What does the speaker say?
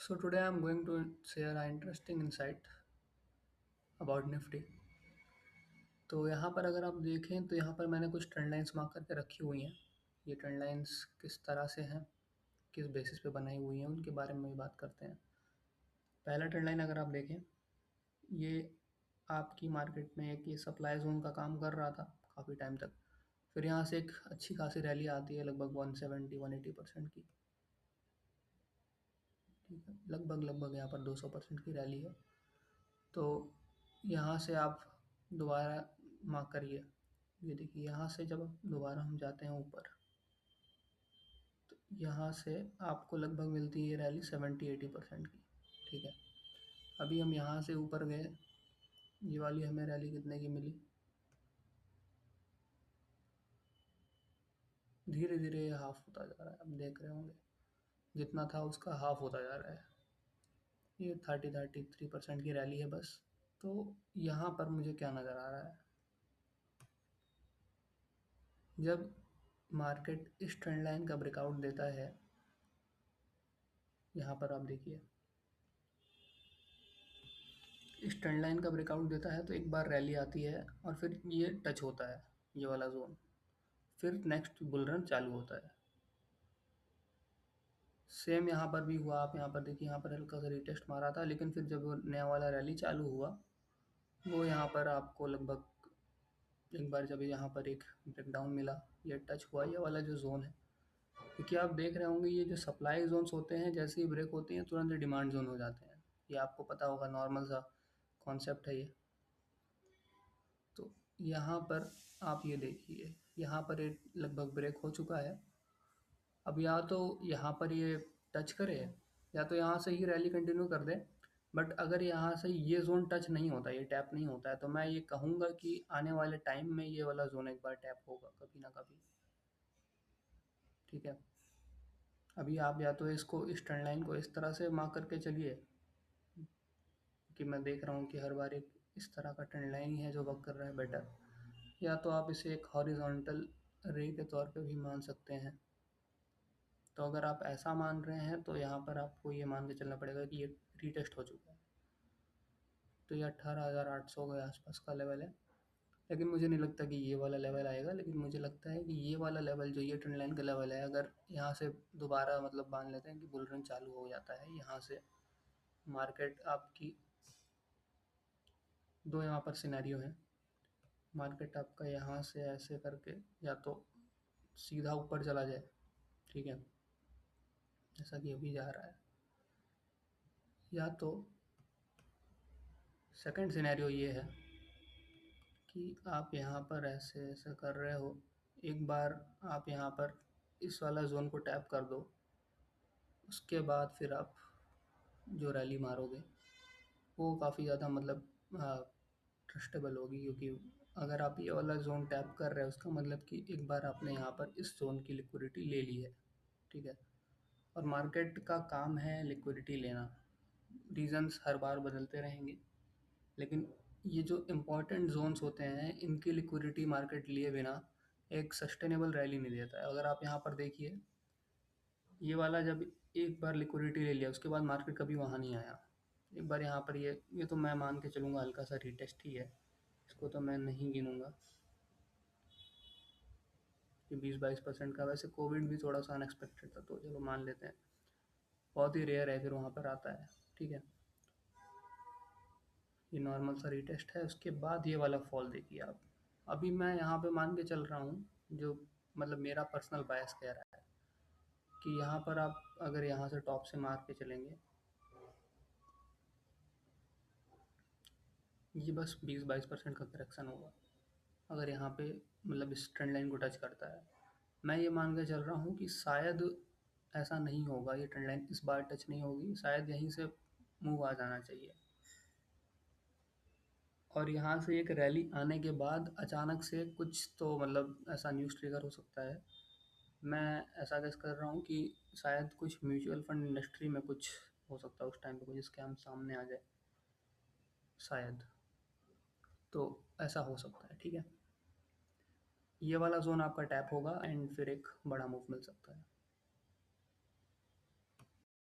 So today I'm going to share an interesting insight about Nifty. तो यहाँ पर अगर आप देखें तो यहाँ पर मैंने कुछ ट्रेंड लाइंस मार्क करके रखी हुई हैं। ये ट्रेंड लाइंस किस तरह से हैं, किस बेसिस पे बनाई हुई हैं, उनके बारे में भी बात करते हैं। पहला ट्रेंड लाइन अगर आप देखें, ये आपकी मार्केट में एक ये सप्लाई जोन का काम कर रहा था काफ़ी टाइम तक। फिर यहाँ से एक अच्छी खासी रैली आती है लगभग 170-180% की। ठीक है, लगभग यहाँ पर 200% की रैली है। तो यहाँ से आप दोबारा मार्क करिए। ये देखिए, यहाँ से जब दोबारा हम जाते हैं ऊपर, तो यहाँ से आपको लगभग मिलती है ये रैली 70-80% की। ठीक है, अभी हम यहाँ से ऊपर गए, ये वाली हमें रैली कितने की मिली? धीरे धीरे ये हाफ होता जा रहा है, आप देख रहे होंगे जितना था उसका हाफ होता जा रहा है। ये 33% की रैली है बस। तो यहाँ पर मुझे क्या नज़र आ रहा है, जब मार्केट इस ट्रेंड लाइन का ब्रेकआउट देता है, यहाँ पर आप देखिए इस ट्रेंड लाइन का ब्रेकआउट देता है तो एक बार रैली आती है और फिर ये टच होता है ये वाला जोन, फिर नेक्स्ट बुल रन चालू होता है। सेम यहाँ पर भी हुआ, आप यहाँ पर देखिए, यहाँ पर हल्का सा रिटेस्ट मारा था, लेकिन फिर जब वो नया वाला रैली चालू हुआ, वो यहाँ पर आपको लगभग एक बार जब यहाँ पर एक ब्रेकडाउन मिला, ये टच हुआ ये वाला जो जोन है। क्योंकि आप देख रहे होंगे ये जो सप्लाई जोन्स होते हैं जैसे ही ब्रेक होते हैं तुरंत डिमांड जोन हो जाते हैं। ये आपको पता होगा, नॉर्मल सा कॉन्सेप्ट है ये। तो यहाँ पर आप ये देखिए, यहाँ पर ये लगभग ब्रेक हो चुका है। अब या तो यहाँ पर ये टच करे, या तो यहाँ से ही रैली कंटिन्यू कर दे। बट अगर यहाँ से ये जोन टच नहीं होता, ये टैप नहीं होता है, तो मैं ये कहूँगा कि आने वाले टाइम में ये वाला जोन एक बार टैप होगा कभी ना कभी। ठीक है, अभी आप या तो इसको इस ट्रेंड लाइन को इस तरह से मार्क करके चलिए, कि मैं देख रहा हूँ कि हर बार एक इस तरह का ट्रेंड लाइन ही है जो वर्क कर रहा है बेटर। या तो आप इसे एक हॉरिजॉन्टल रे के तौर पे भी मान सकते हैं। तो अगर आप ऐसा मान रहे हैं तो यहाँ पर आपको ये मान के चलना पड़ेगा कि ये रीटेस्ट हो चुका है। तो ये 18,800 के आसपास का लेवल है, लेकिन मुझे नहीं लगता कि ये वाला लेवल आएगा। लेकिन मुझे लगता है कि ये वाला लेवल जो ये ट्रेंड लाइन का लेवल है, अगर यहाँ से दोबारा मतलब मान लेते हैं कि बुल रन चालू हो जाता है, यहाँ से मार्केट आपकी दो यहाँ पर सिनेरियो है। मार्केट आपका यहाँ से ऐसे करके या तो सीधा ऊपर चला जाए, ठीक है, जैसा कि अभी जा रहा है, या तो सेकंड सिनेरियो ये है कि आप यहाँ पर ऐसे ऐसे कर रहे हो, एक बार आप यहाँ पर इस वाला जोन को टैप कर दो, उसके बाद फिर आप जो रैली मारोगे वो काफ़ी ज़्यादा मतलब ट्रस्टेबल होगी। क्योंकि अगर आप ये वाला जोन टैप कर रहे हो, उसका मतलब कि एक बार आपने यहाँ पर इस जोन की लिक्विडिटी ले ली है। ठीक है, और मार्केट का काम है लिक्विडिटी लेना। रीजंस हर बार बदलते रहेंगे, लेकिन ये जो इम्पोर्टेंट जोन्स होते हैं इनकी लिक्विडिटी मार्केट लिए बिना एक सस्टेनेबल रैली नहीं देता है। अगर आप यहाँ पर देखिए, ये वाला जब एक बार लिक्विडिटी ले लिया उसके बाद मार्केट कभी वहाँ नहीं आया। एक बार यहाँ पर ये तो मैं मान के चलूँगा हल्का सा रीटेस्ट ही है, इसको तो मैं नहीं गिनूँगा कि 20-22% का। वैसे कोविड भी थोड़ा सा अनएक्सपेक्टेड था तो चलो मान लेते हैं, बहुत ही रेयर है फिर वहाँ पर आता है। ठीक है, ये नॉर्मल सा रीटेस्ट है, उसके बाद ये वाला फॉल देखिए आप। अभी मैं यहाँ पे मान के चल रहा हूँ, जो मतलब मेरा पर्सनल बायस कह रहा है कि यहाँ पर आप अगर यहाँ से टॉप से मार के चलेंगे, ये बस 20-22% का करेक्शन होगा अगर यहाँ पे मतलब इस ट्रेंड लाइन को टच करता है। मैं ये मान के चल रहा हूँ कि शायद ऐसा नहीं होगा, ये ट्रेंड लाइन इस बार टच नहीं होगी, शायद यहीं से मूव आ जाना चाहिए। और यहाँ से एक रैली आने के बाद अचानक से कुछ तो मतलब ऐसा न्यूज़ ट्रिगर हो सकता है। मैं ऐसा गेस कर रहा हूँ कि शायद कुछ म्यूचुअल फंड इंडस्ट्री में कुछ हो सकता है, उस टाइम पे कुछ स्कैम सामने आ जाए शायद। तो ऐसा हो सकता है। ठीक है, ये वाला जोन आपका टैप होगा एंड फिर एक बड़ा मूव मिल सकता है।